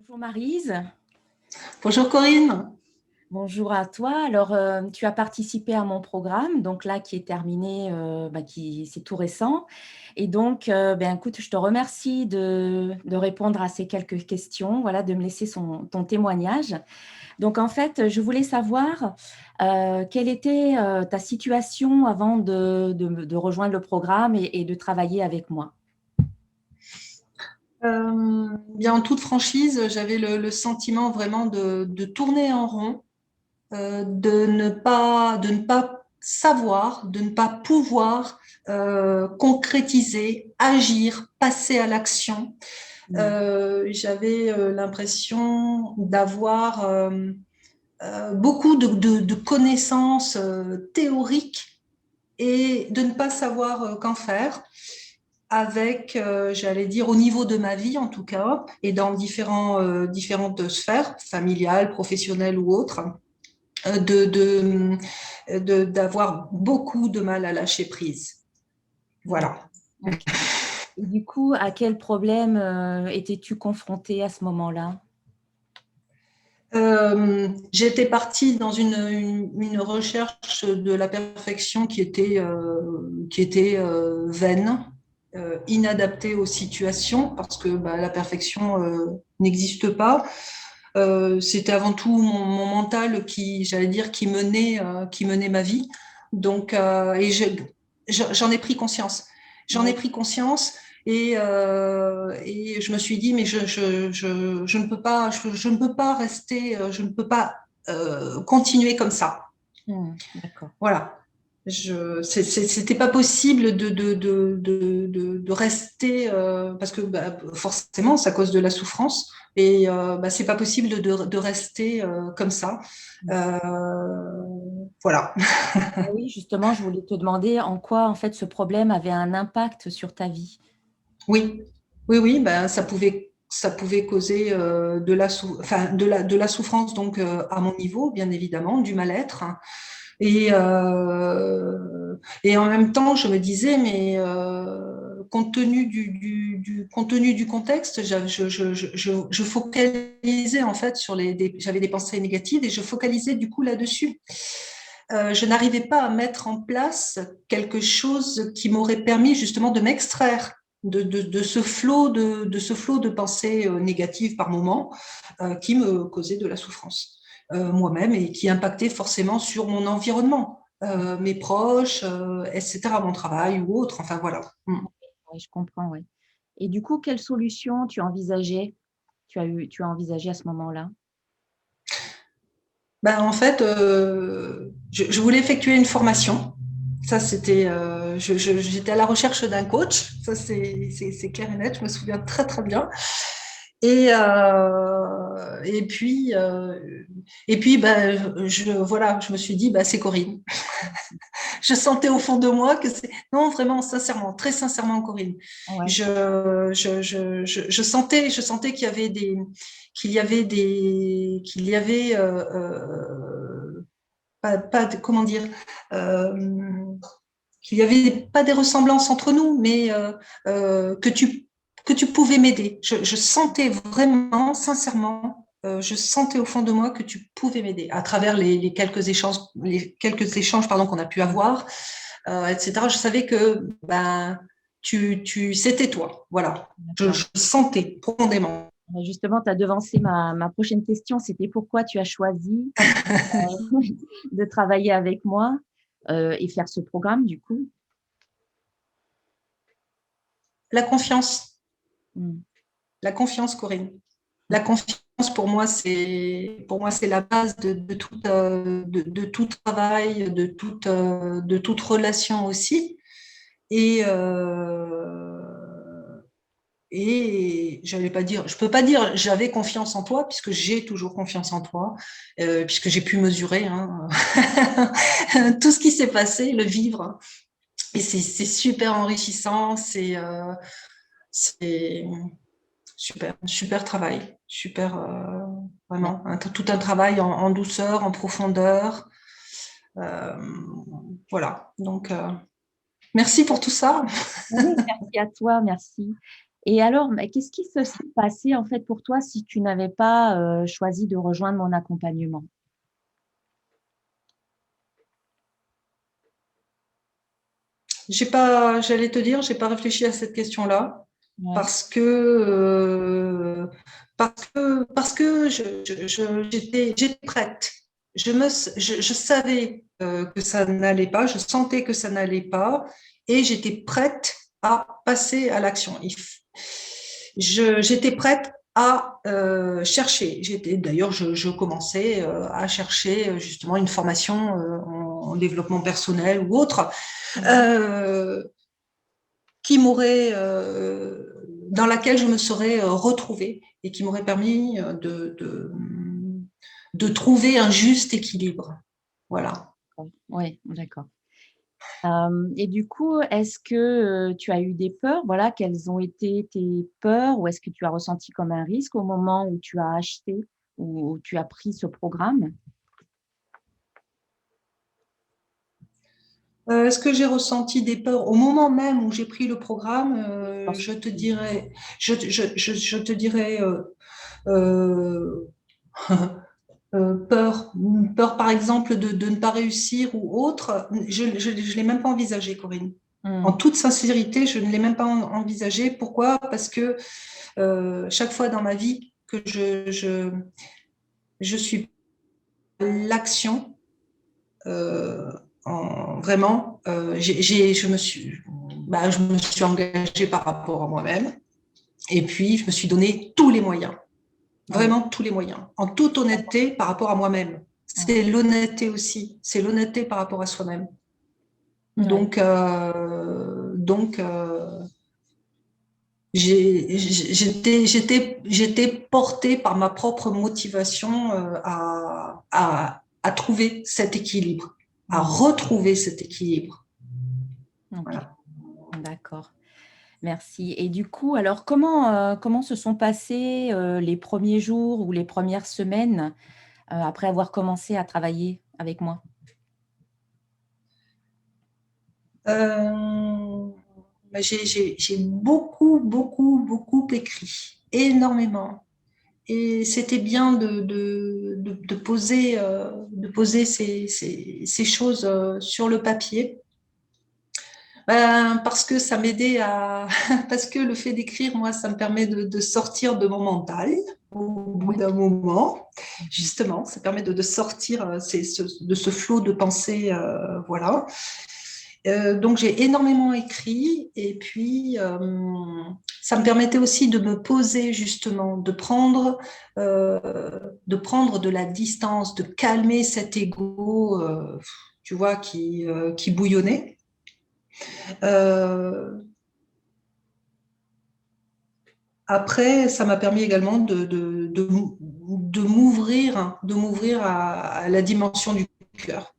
Bonjour Maryse, Bonjour Corinne. bonjour à toi. Alors, tu as participé à mon programme, donc là qui est terminé, c'est tout récent. Et donc, écoute, je te remercie de répondre à ces quelques questions, voilà, de me laisser ton témoignage. Donc, en fait, je voulais savoir quelle était ta situation avant de rejoindre le programme et de travailler avec moi. Bien en toute franchise, j'avais le sentiment vraiment de tourner en rond, de ne pas savoir, de ne pas pouvoir concrétiser, agir, passer à l'action. Mm. J'avais l'impression d'avoir beaucoup de connaissances théoriques et de ne pas savoir qu'en faire avec, j'allais dire, au niveau de ma vie en tout cas, et dans différentes sphères, familiales, professionnelles ou autres, d'avoir beaucoup de mal à lâcher prise. Voilà. D'accord. Ok. Et du coup, à quel problème étais-tu confrontée à ce moment-là? J'étais partie dans une recherche de la perfection qui était vaine, inadaptée aux situations, parce que bah, la perfection n'existe pas. C'était avant tout mon mental qui, j'allais dire, qui menait ma vie. Donc, j'en ai pris conscience. J'en ai Oui. pris conscience et je me suis dit, mais je ne peux pas, je ne peux pas rester, je ne peux pas continuer comme ça. D'accord. Voilà. C'était pas possible de rester parce que bah, forcément, ça cause de la souffrance et bah, c'est pas possible de rester comme ça. Euh, voilà. Oui, justement, je voulais te demander en quoi, en fait, ce problème avait un impact sur ta vie. Oui, oui, ben, ça pouvait causer enfin, de la souffrance donc à mon niveau, bien évidemment, du mal-être. Et, et en même temps, je me disais, mais compte tenu du contexte, je focalisais en fait j'avais des pensées négatives et je focalisais du coup là-dessus. Je n'arrivais pas à mettre en place quelque chose qui m'aurait permis justement de m'extraire de ce flot de pensées négatives par moment qui me causait de la souffrance moi-même et qui impactait forcément sur mon environnement, mes proches, etc., mon travail ou autre. Enfin voilà. Mm. Oui, je comprends, oui. Et du coup, quelle solution tu as envisagé à ce moment-là? Ben, en fait, je voulais effectuer une formation. Ça, c'était, j'étais à la recherche d'un coach. Ça, c'est clair et net. Je me souviens très, très bien. Et, et puis, ben, voilà, je me suis dit, ben, c'est Corinne. Je sentais au fond de moi que c'est, non, vraiment, sincèrement, très sincèrement, Corinne. Ouais. Je sentais qu'il y avait, comment dire, euh, qu'il y avait pas des ressemblances entre nous, mais que tu pouvais m'aider. Je sentais vraiment, sincèrement, je sentais au fond de moi que tu pouvais m'aider à travers les quelques échanges pardon, qu'on a pu avoir, etc. Je savais que ben, c'était toi. Voilà. D'accord. Je sentais profondément. Mais justement, tu as devancé ma prochaine question, c'était pourquoi tu as choisi de travailler avec moi et faire ce programme, du coup? La confiance, Mm. la confiance, Corinne. La confiance, pour moi, c'est la base de tout travail, de toute relation aussi. Et, j'allais pas dire, je peux pas dire j'avais confiance en toi, puisque j'ai toujours confiance en toi, puisque j'ai pu mesurer hein, tout ce qui s'est passé, le vivre. Et c'est super enrichissant, c'est super, super travail, super, vraiment, tout un travail en douceur, en profondeur. Euh, voilà, donc merci pour tout ça. Oui, merci à toi, merci. Et alors, mais qu'est-ce qui se serait passé en fait pour toi si tu n'avais pas choisi de rejoindre mon accompagnement? J'allais te dire, j'ai pas réfléchi à cette question-là Ouais. parce que parce que j'étais prête. Je savais que ça n'allait pas, je sentais que ça n'allait pas et j'étais prête à passer à l'action. J'étais prête à chercher. D'ailleurs, je commençais à chercher justement une formation en développement personnel ou autre. Mmh. Euh, qui m'aurait, dans laquelle je me serais retrouvée et qui m'aurait permis de trouver un juste équilibre. Voilà. Oui, d'accord. Et du coup, est-ce que, tu as eu des peurs? Voilà, quelles ont été tes peurs? Ou est-ce que tu as ressenti comme un risque au moment où tu as acheté ou tu as pris ce programme? Est-ce que j'ai ressenti des peurs au moment même où j'ai pris le programme? Lorsque Je te tu dirais, je te dirais euh, peur, peur par exemple de ne pas réussir ou autre. Je l'ai même pas envisagé, Corinne. En mmh, toute sincérité, je ne l'ai même pas envisagé. Pourquoi? Parce que chaque fois dans ma vie que je suis l'action, euh, vraiment, je me suis engagée par rapport à moi-même et puis je me suis donné tous les moyens, oui, vraiment tous les moyens, en toute honnêteté par rapport à moi-même. mmh, C'est l'honnêteté aussi, c'est l'honnêteté par rapport à soi-même. ouais, Donc, j'étais portée par ma propre motivation à trouver cet équilibre, à mmh, retrouver cet équilibre. OK, Voilà. d'accord. Merci. Et du coup, alors comment se sont passés, les premiers jours ou les premières semaines, après avoir commencé à travailler avec moi? Euh, j'ai beaucoup, beaucoup, beaucoup écrit, énormément. Et c'était bien de poser ces choses sur le papier. Ben, parce que ça m'aidait à, parce que le fait d'écrire, moi, ça me permet de sortir de mon mental au bout Ouais. d'un moment. Mmh. Justement, ça permet de sortir de ce flot de pensée, voilà. Donc j'ai énormément écrit et puis ça me permettait aussi de me poser justement, de prendre de la distance, de calmer cet ego, tu vois, qui bouillonnait. Euh, Après, ça m'a permis également de m'ouvrir à la dimension du cœur,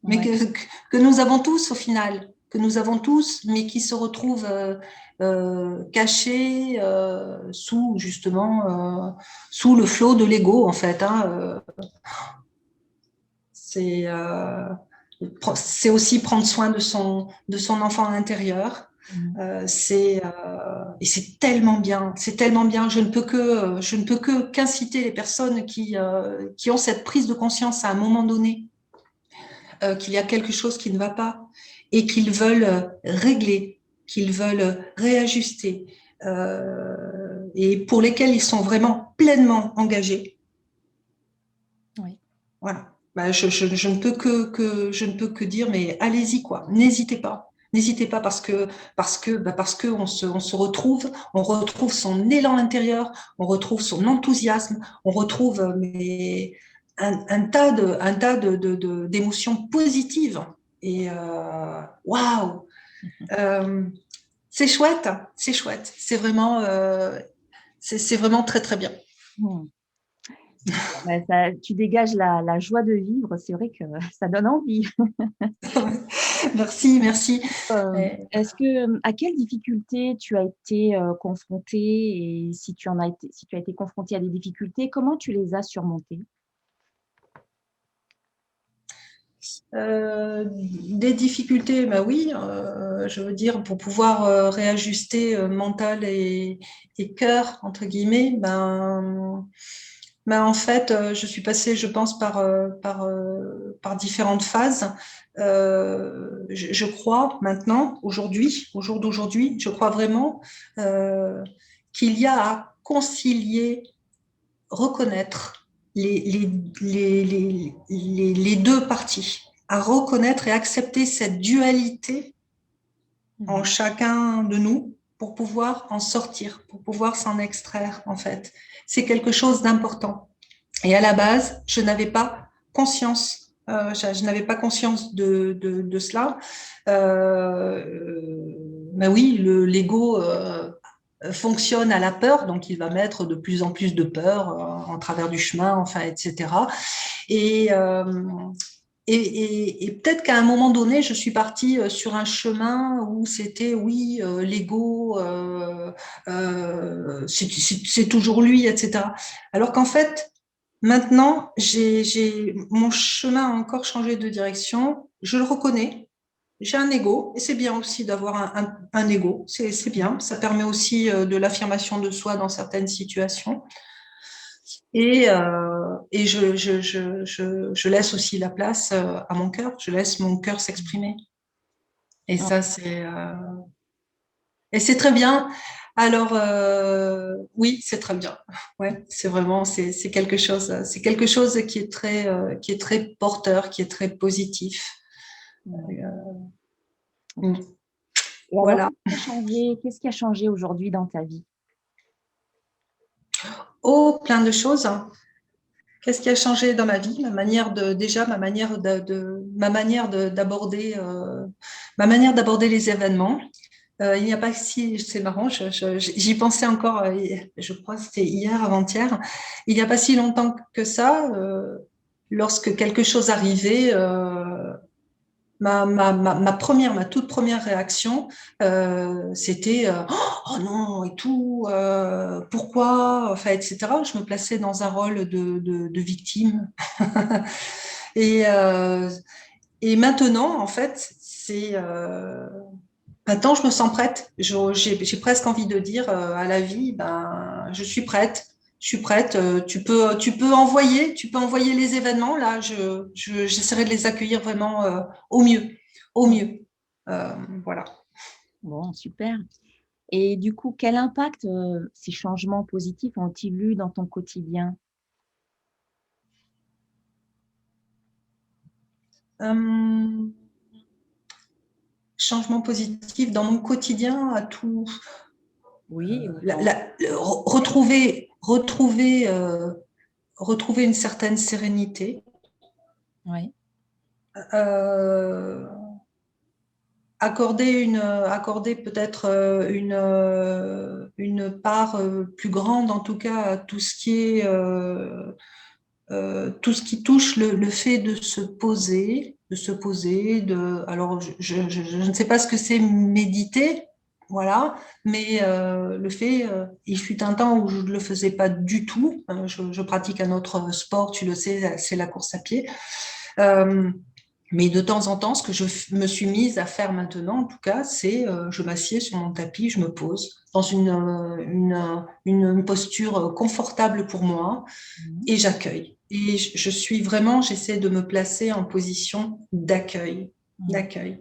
mais Ouais. que nous avons tous au final, que nous avons tous, mais qui se retrouvent cachés sous sous le flot de l'ego en fait. Hein, c'est c'est aussi prendre soin de son enfant intérieur. Mmh. Et c'est tellement bien. Je ne peux que qu'inciter les personnes qui ont cette prise de conscience à un moment donné qu'il y a quelque chose qui ne va pas et qu'ils veulent régler, qu'ils veulent réajuster et pour lesquels ils sont vraiment pleinement engagés. Oui. Voilà. Bah, je ne peux je ne peux que dire, mais allez-y, quoi. N'hésitez pas. N'hésitez pas parce que on retrouve son élan intérieur, on retrouve son enthousiasme, on retrouve un tas d'émotions positives. Et waouh, euh, c'est chouette, c'est vraiment très très bien. Mmh. Bah, ça tu dégages la joie de vivre, c'est vrai que ça donne envie. Merci, merci. Est-ce que, à quelles difficultés tu as été, confrontée et si tu as été confrontée à des difficultés, comment tu les as surmontées? Des difficultés, bah oui, je veux dire, pour pouvoir réajuster mental et cœur, entre guillemets, ben, en fait, je suis passée, je pense, par différentes phases. Je crois maintenant, aujourd'hui, au jour d'aujourd'hui, je crois vraiment euh, qu'il y a à concilier, reconnaître les deux parties, à reconnaître et accepter cette dualité en Mhm. chacun de nous pour pouvoir en sortir, pour pouvoir s'en extraire, en fait. C'est quelque chose d'important. Et à la base, je n'avais pas conscience, je n'avais pas conscience de cela. Mais oui, l'ego fonctionne à la peur, donc il va mettre de plus en plus de peur en travers du chemin, enfin, etc. Et, euh, et peut-être qu'à un moment donné, je suis partie sur un chemin où c'était, oui, l'ego, c'est toujours lui, etc. Alors qu'en fait, maintenant, mon chemin a encore changé de direction. Je le reconnais. J'ai un ego et c'est bien aussi d'avoir un ego. C'est bien. Ça permet aussi de l'affirmation de soi dans certaines situations. Et je laisse aussi la place à mon cœur. Je laisse mon cœur s'exprimer. Et Ah, ça, et c'est très bien. Alors, oui, c'est très bien. Ouais, c'est vraiment, c'est quelque chose qui est très porteur, qui est très positif. ouais. Ok. Mm. Et alors, Voilà. qu'est-ce qui a changé aujourd'hui dans ta vie? Oh, plein de choses. Qu'est-ce qui a changé dans ma vie? Déjà, ma manière d'aborder les événements. Il n'y a pas si, c'est marrant, j'y pensais encore, je crois que c'était hier, avant-hier. Il n'y a pas si longtemps que ça, lorsque quelque chose arrivait, ma toute première réaction, c'était oh non et tout, pourquoi, enfin, etc. Je me plaçais dans un rôle de victime. Et, euh, et maintenant, en fait, maintenant, je me sens prête. J'ai presque envie de dire à la vie, ben, je suis prête. Je suis prête. Tu peux envoyer les événements. Là, j'essaierai de les accueillir vraiment au mieux, au Mm. mieux. Euh, voilà. Bon, super. Et du coup, quel impact ces changements positifs ont-ils eu dans ton quotidien? Euh, Changement positif dans mon quotidien, à tout. Oui, ou La- dans... la- retrouver une certaine sérénité. Oui. Euh, accorder peut-être une part plus grande, en tout cas, à tout ce qui touche le fait de se poser, alors je ne sais pas ce que c'est méditer, voilà, mais le fait, il fut un temps où je ne le faisais pas du tout. Je pratique un autre sport, tu le sais, c'est la course à pied. Euh, mais de temps en temps, ce que me suis mise à faire maintenant, en tout cas, c'est je m'assieds sur mon tapis, je me pose dans une posture confortable pour moi Mhm. et j'accueille. Et je suis vraiment, j'essaie de me placer en position d'accueil, Mhm. d'accueil.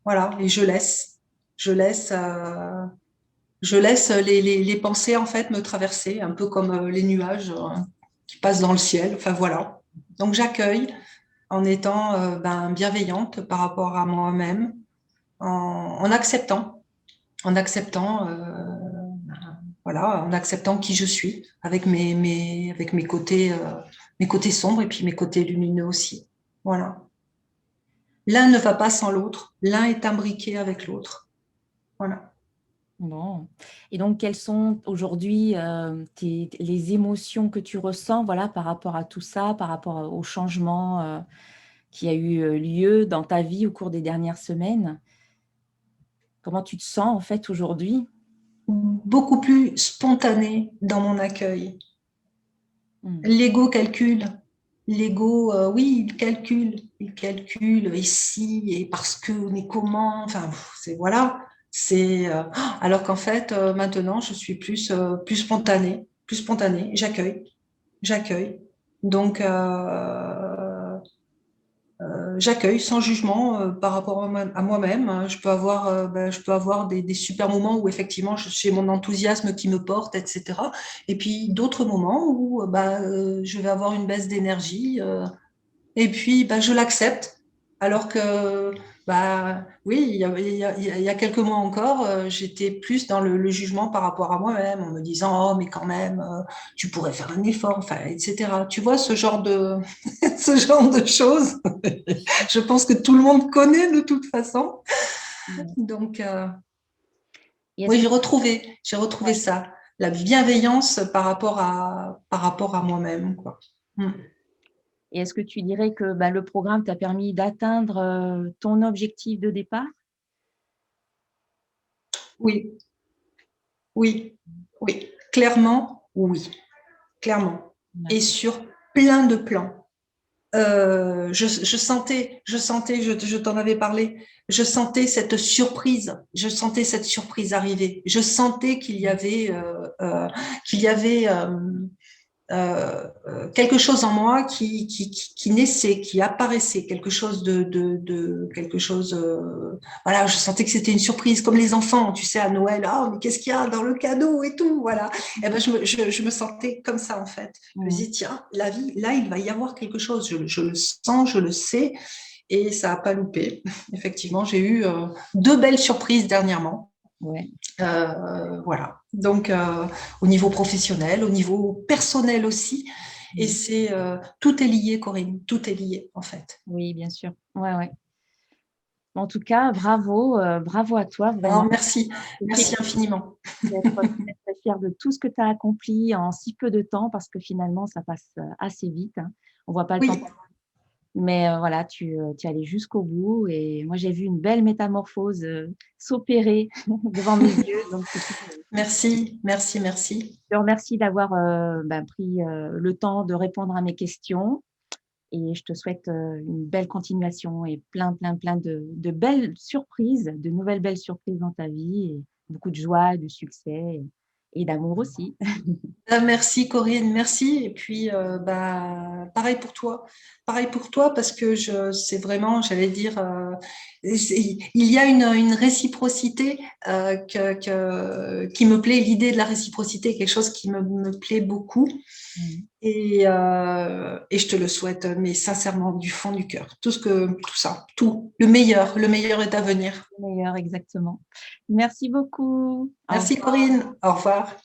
Voilà, et je laisse, je laisse les pensées en fait me traverser, un peu comme les nuages qui passent dans le ciel. Enfin voilà. Donc j'accueille en étant ben, bienveillante par rapport à moi-même, en acceptant, en acceptant, voilà, en acceptant qui je suis, avec avec mes côtés sombres et puis mes côtés lumineux aussi. Voilà. L'un ne va pas sans l'autre, l'un est imbriqué avec l'autre. Voilà. Bon. Et donc, quelles sont aujourd'hui les émotions que tu ressens, voilà, par rapport à tout ça, par rapport au changement qui a eu lieu dans ta vie au cours des dernières semaines? Comment tu te sens en fait aujourd'hui? Beaucoup plus spontané dans mon accueil. Hmm. L'ego calcule. l'ego, oui, il calcule, et si, et parce que, mais comment, enfin, c'est, voilà, c'est, alors qu'en fait, maintenant, je suis plus spontanée, j'accueille. Donc, j'accueille sans jugement par rapport à moi-même, hein. Je peux avoir des super moments où effectivement j'ai mon enthousiasme qui me porte, etc. Et puis d'autres moments où je vais avoir une baisse d'énergie. Et puis, je l'accepte. Alors que, oui, il y a quelques mois encore, j'étais plus dans le jugement par rapport à moi-même, en me disant, oh, mais quand même, tu pourrais faire un effort, enfin, etc. Tu vois, ce genre de, ce genre de choses, je pense que tout le monde connaît de toute façon. Ouais. Donc, Et est-ce oui, que, j'ai retrouvé ouais. ça, la bienveillance par rapport à moi-même, quoi. Mm. Et est-ce que tu dirais que le programme t'a permis d'atteindre ton objectif de départ? Oui, oui, oui, clairement, oui. Clairement, et D'accord. sur plein de plans. Je t'en avais parlé, je sentais cette surprise arriver. Je sentais qu'il y avait quelque chose en moi qui naissait, qui apparaissait, quelque chose quelque chose. Voilà, je sentais que c'était une surprise, comme les enfants, tu sais, à Noël. Ah, mais qu'est-ce qu'il y a dans le cadeau et tout, voilà. Et ben, je me sentais comme ça en fait. Je me Mmh. disais, tiens, la vie, là, il va y avoir quelque chose. Je le sens, je le sais, et ça a pas loupé. Effectivement, j'ai eu deux belles surprises dernièrement. Ouais. Voilà. Donc, au niveau professionnel, au niveau personnel aussi. Et Mmh. tout est lié, Corinne. Tout est lié, en fait. Oui, bien sûr. Ouais, ouais. En tout cas, bravo, bravo à toi Alors, vraiment. merci. Je sais Merci infiniment. d'être très, très fière de tout ce que tu as accompli en si peu de temps parce que finalement ça passe, assez vite, hein. On voit pas le temps. Oui, Mais voilà, tu es allée jusqu'au bout et moi j'ai vu une belle métamorphose, s'opérer devant mes yeux, donc c'est super. merci, merci, merci. Je te remercie d'avoir, pris, le temps de répondre à mes questions et je te souhaite, une belle continuation et plein, plein, plein de belles surprises, de nouvelles belles surprises dans ta vie et beaucoup de joie, de succès et d'amour aussi. Merci Corinne, merci. Et puis, pareil pour toi. Pareil pour toi parce que c'est vraiment, j'allais dire, il y a une réciprocité qui me plaît. L'idée de la réciprocité est quelque chose qui me plaît beaucoup. Mmh. Et je te le souhaite, mais sincèrement, du fond du cœur. Tout ça, tout. Le meilleur est à venir. Le meilleur, exactement. Merci beaucoup. Au Merci Corinne. Au revoir.